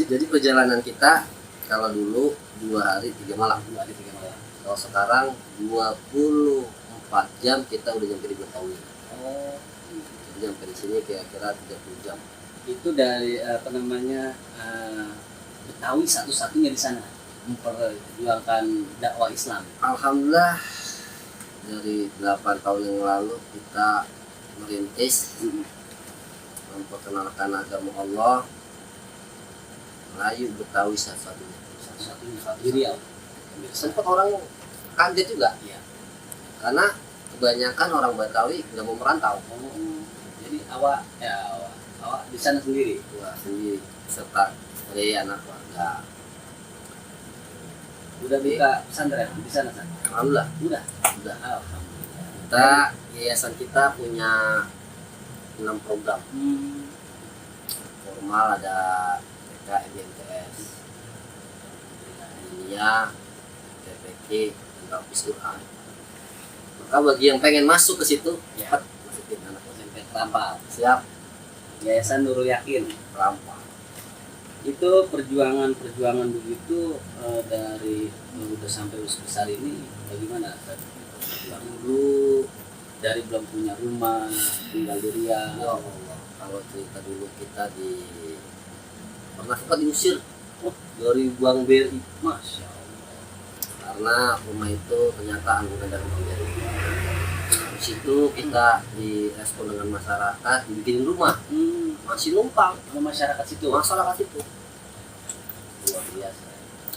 Jadi perjalanan kita kalau dulu 2 hari 3 malam. Kalau sekarang 24 jam kita udah nyampe di Betawi. Oh, Jadi nyampe di sini kira-kira 30 jam. itu dari Betawi satu-satunya di sana memperjuangkan dakwah Islam. Alhamdulillah dari 8 tahun yang lalu kita merintis memperkenalkan agama Allah. Melayu Betawi satu-satunya. Satu-satunya di Riau. Sempat orang kaget juga. Iya. Karena kebanyakan orang Betawi nggak mau merantau. Oh, jadi awak di sana sendiri. Gua sendiri serta dari anak keluarga. Udah buka pesantren di sana kan? Alhamdulillah. Udah. Alhamdulillah. Alhamdulillah. Yayasan kita punya 6 program. Formal ada TK, MTS, Dunia, TPK, dan Kampus Quran. Maka bagi yang pengen masuk ke situ, Ya. cepat masukin anak SMP Rampal. siap Yayasan Nurul Yakin. rampal. Itu perjuangan begitu dari udah sampai besar ini bagaimana? Dulu Dari belum punya rumah, tinggal di ya Riau. Allah, kalau cerita dulu kita pernah sempat diusir dari Bank BRI Masya Allah. karena rumah itu ternyata anggunan dari Bank BRI. Habis itu kita direspon dengan masyarakat, dibikin rumah, masih numpang Sama masyarakat situ. masyarakat itu. Luar biasa.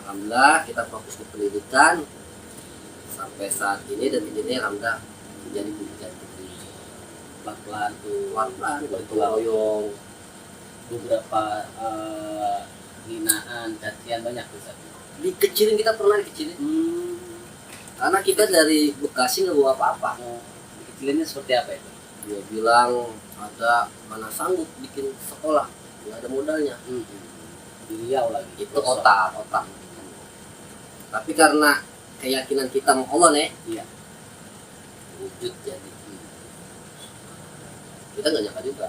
Alhamdulillah kita fokus ke pendidikan sampai saat ini, dan ini alhamdulillah menjadi pendidikan Pelan-pelan tuh. pelan-pelan bergotong royong. Beberapa hinaan, cacian banyak tuh. Dikecilin, kita pernah dikecilin karena kita dari Bekasi nggak bawa apa-apa. Kecilannya seperti apa itu? Dia bilang ada mana sanggup bikin sekolah, nggak ada modalnya. Di Riau lagi. Itu otak. Tapi karena keyakinan kita sama Allah nih, Iya. wujud jadi. Kita nggak nyangka juga.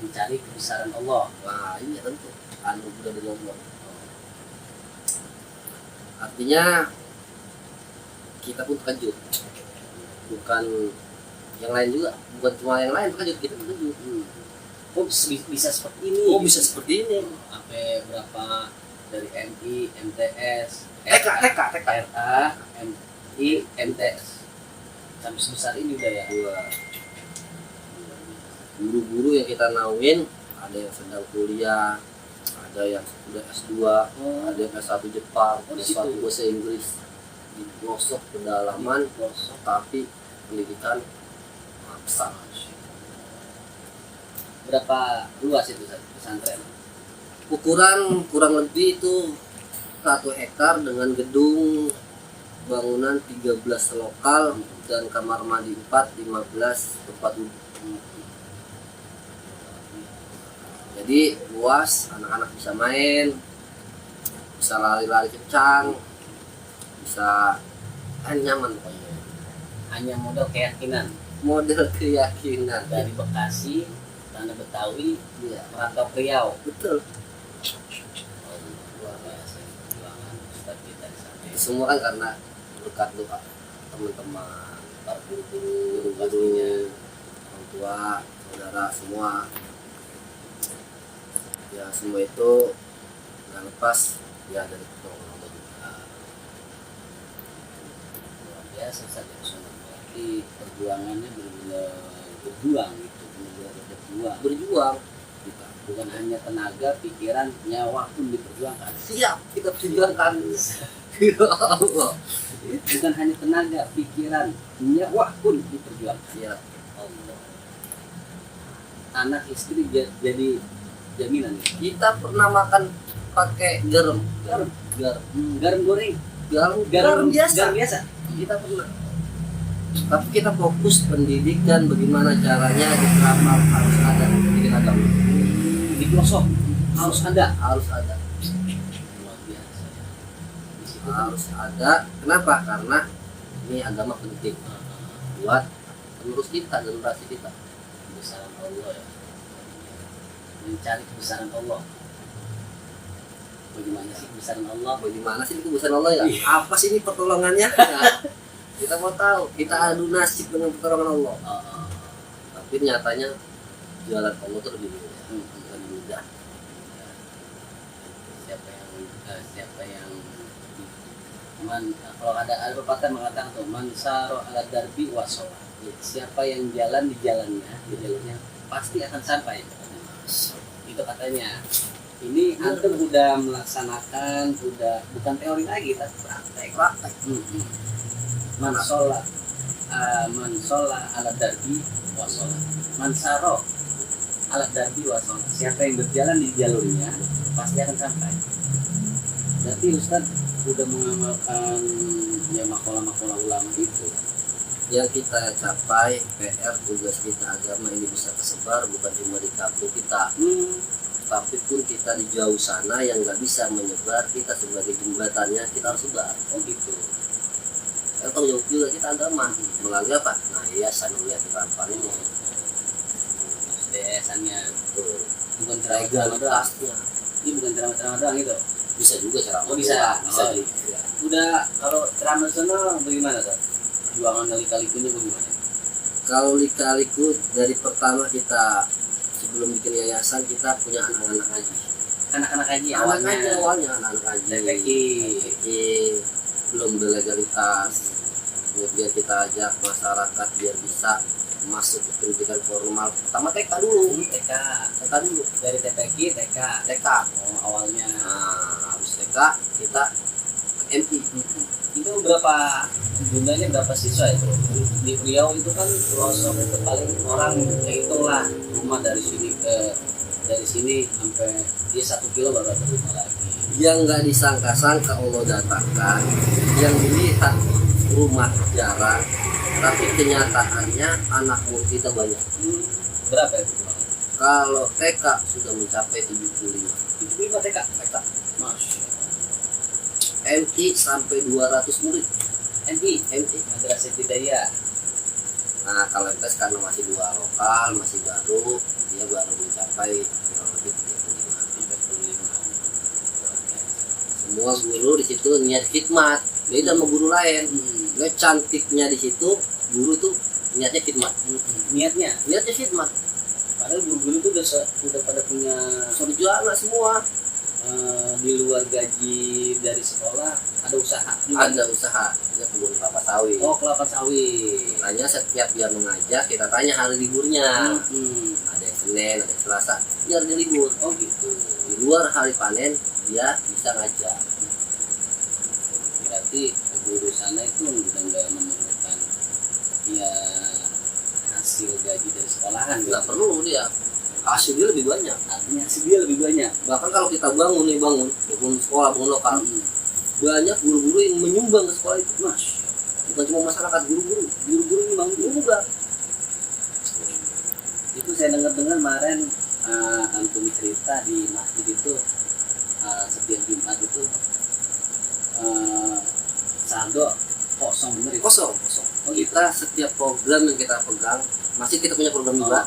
Mencari kebesaran Allah. Wah iya tentu, anugerah dari Allah. Artinya kita pun terkejut, bukan yang lain juga, bukan cuma yang lain terkejut, kita terkejut. Kok bisa seperti ini? Oh bisa seperti ini. Sampai berapa dari MI, MTS, TK. RA, MI, MTS. Sampai sebesar ini udah ya. Guru-guru yang kita nauin, ada yang sedang kuliah, ada yang sudah S2, ada yang S1 Jepang, Oh, di S1 situ. bahasa Inggris, di pelosok pedalaman, tapi pendidikan besar. Berapa luas itu pesantren? Ukuran kurang lebih itu 1 hektar dengan gedung bangunan 13 lokal dan kamar mandi 4, 15 tempat duduk. Jadi luas, anak-anak bisa main, bisa lari-lari kencang, bisa nyaman pokoknya. Hanya modal keyakinan Model keyakinan. dari Bekasi, tanah Betawi, Iya, merantau ke Riau. betul. Luar biasa perjuangan Ustaz kita di sana. Semua kan karena berkat doa teman-teman, Para guru-guru guru-guru, pastinya. orang tua, saudara semua. Ya semua itu nggak lepas ya dari pertolongan Allah juga. Luar biasa saja Sunan. Berarti perjuangannya benar-benar berjuang gitu, benar-benar berjuang. Berjuang kita. Bukan hanya tenaga, pikiran, nyawa pun diperjuangkan. Siap kita perjuangkan. Ya Allah. Bukan hanya tenaga, pikiran, nyawa pun diperjuangkan. Siap. Allah. Anak istri jadi jaminan. Kita pernah makan pakai garam. Garam Goreng. garam biasa. Garam biasa. Kita pernah. Tapi kita fokus pendidikan, bagaimana caranya diterapkan, harus ada pendidikan agama. Di pelosok harus ada. Harus ada. Luar biasa. Di situ kan Harus ada. Kenapa? Karena ini agama penting buat penerus kita, generasi kita. kebesaran Allah ya. Mencari kebesaran Allah. bagaimana sih kebesaran Allah? Bagaimana sih kebesaran Allah ya? Apa sih ini pertolongannya? Ya, kita mau tahu, kita adu nasib dengan pertolongan Allah. Tapi nyatanya jalan Allah itu lebih mudah. Siapa yang kalau ada pepatah mengatakan tuh man saro ala darbi wasola. Siapa yang jalan di jalannya pasti akan sampai. Itu katanya. Ini antum udah melaksanakan, bukan teori lagi tapi praktek. Man sola ala darbi wasola. Man saro ala darbi wasola. Siapa yang berjalan di jalurnya pasti akan sampai. Berarti Ustaz udah mengamalkan ya makola ulama itu. Yang kita capai, PR tugas kita agama ini bisa tersebar bukan cuma di kampung kita, tapi pun kita di jauh sana yang nggak bisa menyebar, kita sebagai jembatannya kita harus sebar. Oh gitu. Atau jauh juga kita agama melalui apa? Nah, yayasan melihat di Rampar ini. Yayasannya Tuh, bukan ceramah doang. Ini bukan ceramah doang itu. Bisa juga ceramah. Oh bisa. Bisa. Ya. Udah kalau ceramah sana bagaimana tuh? Jualan kali-kalikunya bagaimana? Kalau lika-liku dari pertama kita sebelum bikin yayasan kita punya anak-anak haji. Anak-anak haji Awalnya anak-anak haji. TPQ. Belum berlegalitas. Kemudian kita ajak masyarakat biar bisa masuk ke pendidikan formal. Pertama TK dulu. TK dulu. Dari TPQ TK. Oh awalnya. Nah, habis TK kita ke MI. Itu berapa jumlahnya, berapa siswa itu di Riau itu kan pelosok itu paling orang hitunglah rumah dari sini sampai dia 1 kilo baru ada rumah lagi. Yang nggak disangka-sangka Allah datangkan, yang dilihat rumah jarak, tapi kenyataannya anak murid kita banyak. Berapa itu? Kalau TK sudah mencapai 75. 75 TK. Masya. MI sampai 200 murid. MI Madrasah Hidayah. Nah kalau MTS karena masih 2 lokal, masih baru, dia baru mencapai kurang lebih 35. Semua guru di situ niat khidmat, beda sama guru lain. Nggak cantiknya di situ, guru tuh niatnya khidmat. Niatnya khidmat. Padahal guru-guru itu udah pada punya sarjana semua. Di luar gaji dari sekolah ada usaha juga. Ada usaha, dia kebun kelapa sawit. Oh kelapa sawit. Makanya setiap dia mengajar kita tanya hari liburnya. Ada yang Senin, ada yang Selasa, dia ada libur. Oh gitu. Di luar hari panen dia bisa ngajar. Berarti guru sana itu udah nggak memerlukan ya hasil gaji dari sekolahan. Nggak perlu dia. Hasil dia lebih banyak. Artinya hasil dia lebih banyak. Bahkan kalau kita bangun sekolah, bangun lokal, banyak guru-guru yang menyumbang ke sekolah itu. Mas, bukan cuma masyarakat, guru-guru yang bangun juga. Itu saya dengar kemarin antum cerita di masjid itu setiap Jumat itu saldo kosong bener itu. Kosong. Oh, kita setiap program yang kita pegang, masih kita punya program juga.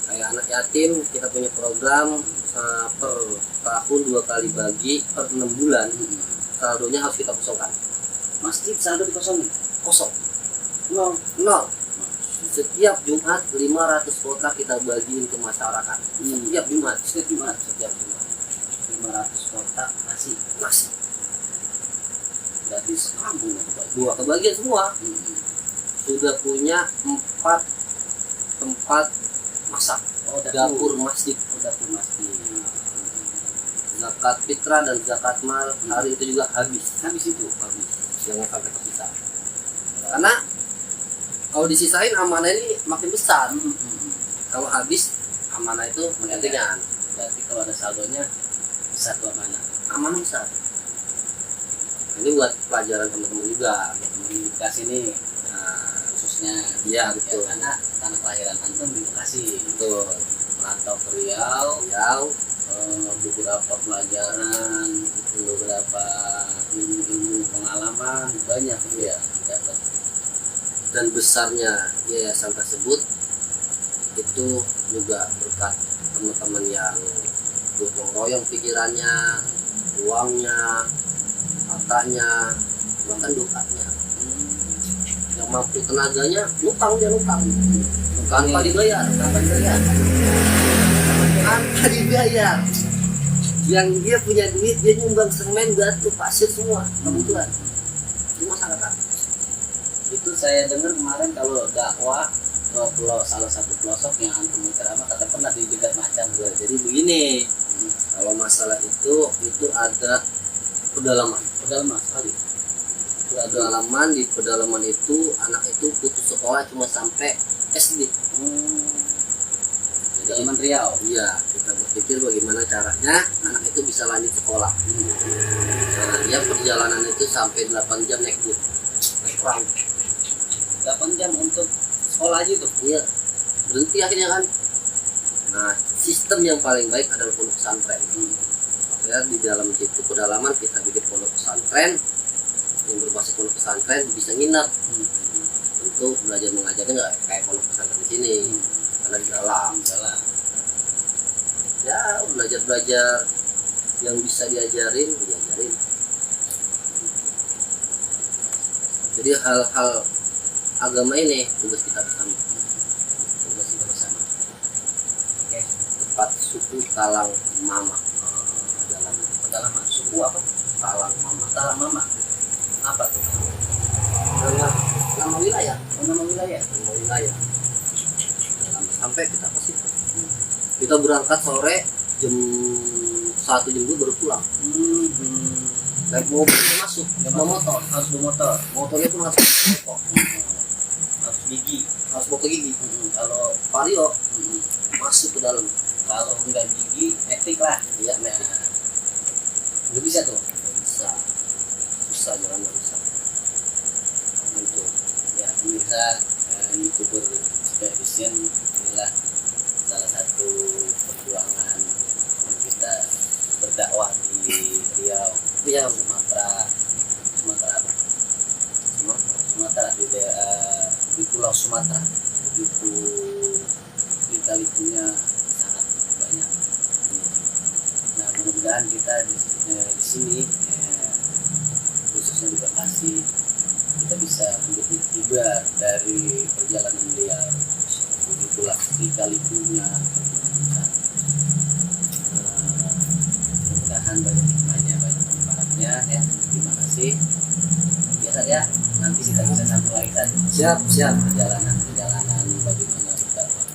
Kayak anak yatim kita punya program per tahun 2 kali bagi per 6 bulan. Saldonya harus kita kosongkan. Masjid saldo dikosongin? Kosong. Nol. Setiap Jumat 500 kotak kita bagiin ke masyarakat. Setiap Jumat 500 kotak nasi. Berarti sekampung dua kebagian semua. Sudah punya 4 tempat masak. Dapur masjid. Zakat fitrah dan zakat mal hari itu juga habis jangan sampai tersisa. Karena kalau disisain amanah ini makin besar. Kalau habis amanah itu makin ringan. Berarti kalau ada saldonya besar tuh amanah besar. Ini buat pelajaran teman-teman juga. Teman-teman di Bekasi ini khususnya. Iya betul. Ya, karena tanah kelahiran antum di Bekasi. Betul. Merantau ke Riau, beberapa pelajaran, beberapa ilmu pengalaman banyak ya dapat. Dan besarnya yayasan tersebut itu juga berkat teman-teman yang gotong royong pikirannya, uangnya, hartanya, bahkan doanya. Yang mampu tenaganya nutang, dia nutang tanpa dibayar, tanpa dibayar. Yang dia punya duit, dia nyumbang semen, batu, pasir semua kebutuhan. Cuma sangat apa? Itu saya dengar kemarin kalau dakwah ke salah satu pelosok yang antum ceramah kata pernah dijegat macan. Jadi begini, kalau masalah itu ada pedalaman Sekali. pedalaman. Di pedalaman itu anak itu putus sekolah cuma sampai SD. Pedalaman Riau. Iya, kita berpikir bagaimana caranya anak itu bisa lanjut sekolah. Nah, dia perjalanan itu sampai 8 jam naik bus, naik perahu. 8 jam untuk sekolah aja tuh. Iya, berhenti akhirnya kan. Nah, sistem yang paling baik adalah pondok pesantren. Makanya di dalam situ pedalaman kita bikin pondok pesantren yang berbasis pondok pesantren, bisa nginap. Untuk belajar mengajarnya nggak kayak pondok pesantren di sini, karena di dalam. Ya, belajar yang bisa diajarin. Jadi hal-hal agama ini tugas kita bersama. Oke. Tepat suku Talang Mama. Pedalaman suku apa? Talang Mama. Talang Mama. Apa tuh? Nama wilayah. Nama wilayah. Nama wilayah. Sampai kita ke situ. Kita berangkat sore jam 1 jam 2 baru pulang. Naik mobil masuk, motor. Harus bermotor. Motornya pun harus rokok, Harus gigi. harus bawa gigi. Kalau Vario masuk ke dalam. kalau enggak gigi, metik lah. Iya, Nah, udah bisa tuh. bisa. Susah jalan bisa. Itu. Ya, pemirsa YouTuber Expedition, inilah salah satu perjuangan kita berdakwah di Riau, Sumatera apa? Sumatera di Pulau Sumatera. Begitu lika-likunya sangat banyak. Nah, mudah-mudahan kita di sini khususnya di Bekasi kita bisa menjadi ibarat dari perjalanan beliau. Begitulah lika-likunya. Mudah-mudahan banyak hikmahnya, banyak manfaatnya ya. Terima kasih. Biasa ya, nanti kita bisa sambung lagi kan. Siap. Perjalanan bagaimana berdakwah.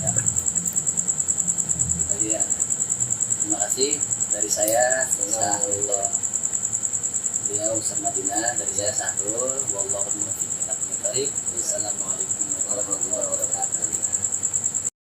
Ya. Kita lihat. Terima kasih dari saya. Beliau Ustaz Madinah, dari saya Sahrul. Wallahu muwaffiq ila aqwamit thoriq.